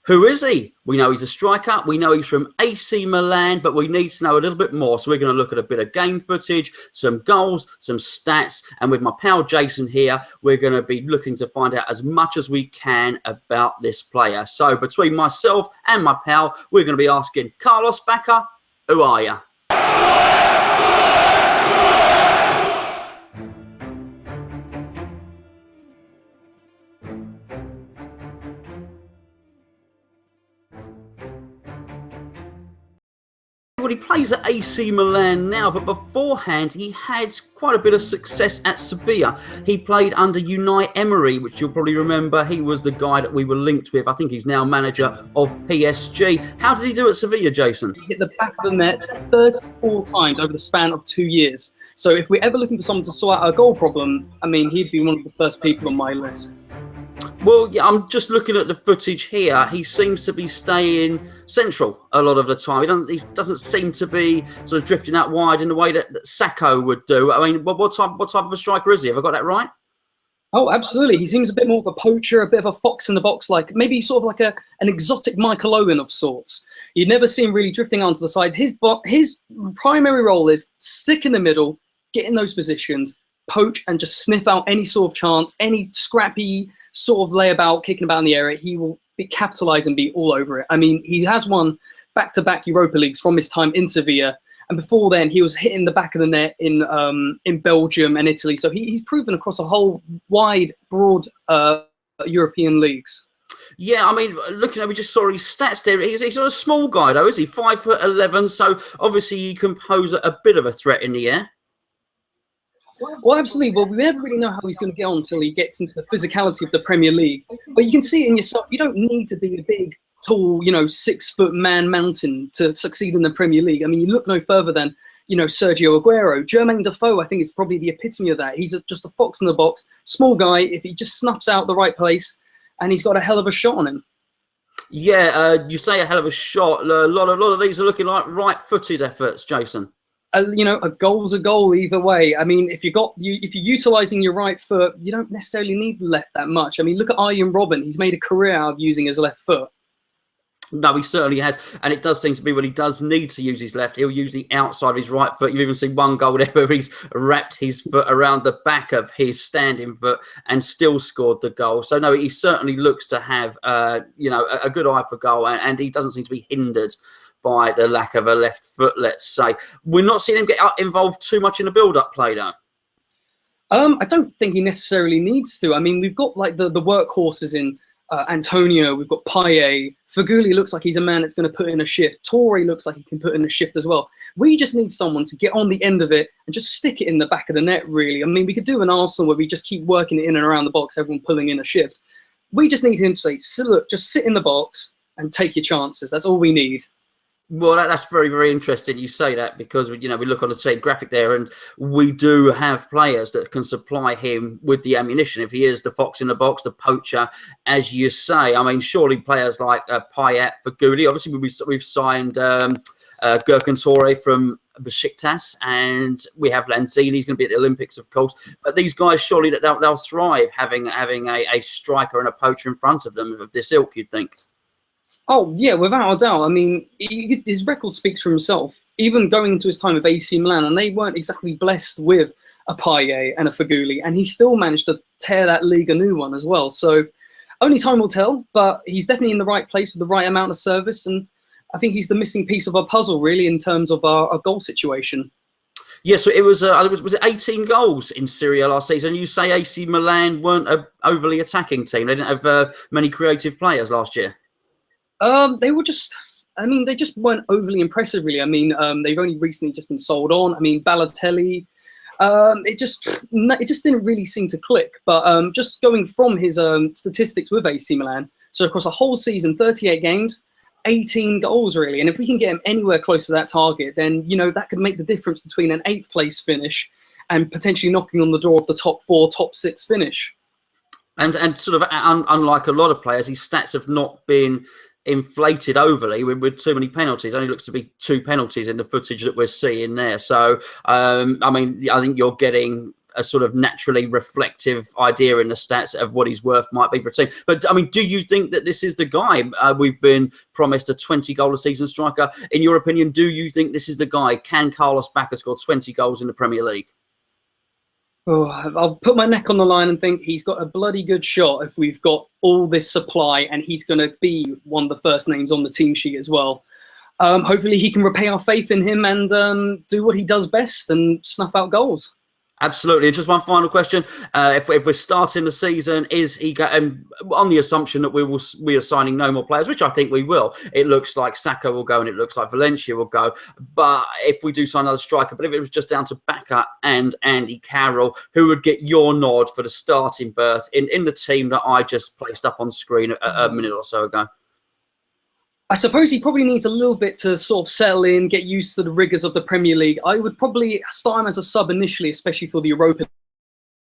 Who is he? We know he's a striker. We know he's from AC Milan, but we need to know a little bit more. So we're going to look at a bit of game footage, some goals, some stats. And with my pal Jason here, we're going to be looking to find out as much as we can about this player. So between myself and my pal, we're going to be asking Carlos Bacca, who are you? Well, he plays at AC Milan now, but beforehand he had quite a bit of success at Sevilla. He played under Unai Emery, which you'll probably remember. He was the guy that we were linked with. I think he's now manager of PSG. How did he do at Sevilla, Jason? He hit the back of the net 34 times over the span of 2 years. So if we're ever looking for someone to sort out a goal problem, I mean, he'd be one of the first people on my list. Well, yeah, I'm just looking at the footage here. He seems to be staying central a lot of the time. He doesn't seem to be sort of drifting out wide in the way that Sacco would do. I mean, what type of a striker is he? Have I got that right? Oh, absolutely. He seems a bit more of a poacher, a bit of a fox in the box, like maybe sort of like an exotic Michael Owen of sorts. You never see him really drifting onto the sides. His primary role is stick in the middle, get in those positions, poach, and just sniff out any sort of chance, any scrappy sort of layabout, kicking about in the area. He will capitalize and be all over it. I mean, he has won back-to-back Europa Leagues from his time in Sevilla, and before then he was hitting the back of the net in Belgium and Italy. So he's proven across a whole broad European leagues. Yeah, I mean, looking at, we just saw his stats there. He's a small guy though, is he? 5'11", so obviously he can pose a bit of a threat in the air. Well, absolutely. Well, we never really know how he's going to get on until he gets into the physicality of the Premier League. But you can see it in yourself. You don't need to be a big, tall, 6-foot man mountain to succeed in the Premier League. I mean, you look no further than, Sergio Aguero. Jermaine Defoe, I think, is probably the epitome of that. He's just a fox in the box, small guy. If he just snuffs out the right place, and he's got a hell of a shot on him. Yeah, you say a hell of a shot. A lot of these are looking like right-footed efforts, Jason. A goal's a goal either way. I mean, if you're utilizing your right foot, you don't necessarily need the left that much. I mean, look at Arjen Robben. He's made a career out of using his left foot. No, he certainly has. And it does seem to be when he does need to use his left, he'll use the outside of his right foot. You've even seen one goal there where he's wrapped his foot around the back of his standing foot and still scored the goal. So, no, he certainly looks to have, a good eye for goal, and he doesn't seem to be hindered by the lack of a left foot, let's say. We're not seeing him get involved too much in the build-up play, though. I don't think he necessarily needs to. I mean, we've got like the workhorses in Antonio. We've got Payet. Feghouli looks like he's a man that's going to put in a shift. Torre looks like he can put in a shift as well. We just need someone to get on the end of it and just stick it in the back of the net, really. I mean, we could do an Arsenal where we just keep working it in and around the box, everyone pulling in a shift. We just need him to say, look, just sit in the box and take your chances. That's all we need. Well, that's very, very interesting you say that, because we look on the same graphic there and we do have players that can supply him with the ammunition. If he is the fox in the box, the poacher, as you say. I mean, surely players like Payet, Feghouli, obviously we've signed Gürkan Torre from Besiktas, and we have Lanzini. He's going to be at the Olympics, of course. But these guys, surely that they'll thrive having a striker and a poacher in front of them of this ilk, you'd think. Oh, yeah, without a doubt. I mean, his record speaks for himself. Even going into his time with AC Milan, and they weren't exactly blessed with a Payet and a Feghouli, and he still managed to tear that league a new one as well. So only time will tell, but he's definitely in the right place with the right amount of service, and I think he's the missing piece of our puzzle, really, in terms of our goal situation. Yeah, so it was it 18 goals in Serie A last season? You say AC Milan weren't an overly attacking team. They didn't have many creative players last year. They were just, I mean, they just weren't overly impressive, really. I mean, they've only recently just been sold on. I mean, Balotelli, it just didn't really seem to click. But just going from his statistics with AC Milan, so across a whole season, 38 games, 18 goals, really. And if we can get him anywhere close to that target, then, that could make the difference between an 8th place finish and potentially knocking on the door of the top 4, top 6 finish. And sort of unlike a lot of players, his stats have not been inflated overly with too many penalties. Only looks to be 2 penalties in the footage that we're seeing there. So, I mean, I think you're getting a sort of naturally reflective idea in the stats of what his worth might be for a team. But I mean, do you think that this is the guy? We've been promised a 20-goal-a-season striker. In your opinion, do you think this is the guy? Can Carlos Bacca score 20 goals in the Premier League? Oh, I'll put my neck on the line and think he's got a bloody good shot if we've got all this supply, and he's going to be one of the first names on the team sheet as well. Hopefully he can repay our faith in him and do what he does best and snuff out goals. Absolutely. Just one final question. If we're starting the season, is he on the assumption that we are signing no more players, which I think we will. It looks like Saka will go and it looks like Valencia will go. But if we do sign another striker, but if it was just down to Bacca and Andy Carroll, who would get your nod for the starting berth in the team that I just placed up on screen a minute or so ago? I suppose he probably needs a little bit to sort of settle in, get used to the rigours of the Premier League. I would probably start him as a sub initially, especially for the Europa.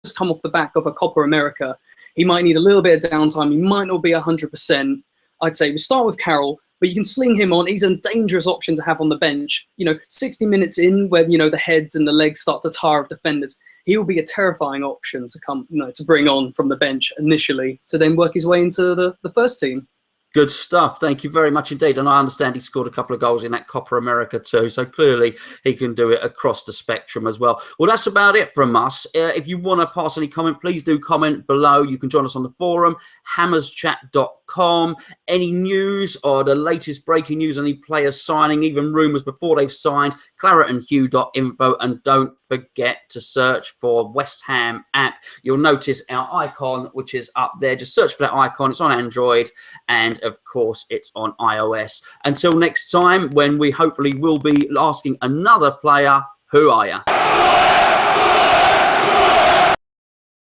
Just come off the back of a Copa America. He might need a little bit of downtime. He might not be 100%. I'd say we start with Carroll, but you can sling him on. He's a dangerous option to have on the bench. 60 minutes in, where the heads and the legs start to tire of defenders, he will be a terrifying option to come, to bring on from the bench initially to then work his way into the first team. Good stuff. Thank you very much indeed. And I understand he scored a couple of goals in that Copa America too. So clearly he can do it across the spectrum as well. Well, that's about it from us. If you want to pass any comment, please do comment below. You can join us on the forum, hammerschat.com. Any news or the latest breaking news on any players signing, even rumours before they've signed, claretandhugh.info. And don't forget to search for West Ham app. You'll notice our icon, which is up there. Just search for that icon. It's on Android and, of course, it's on iOS. Until next time, when we hopefully will be asking another player, who are you?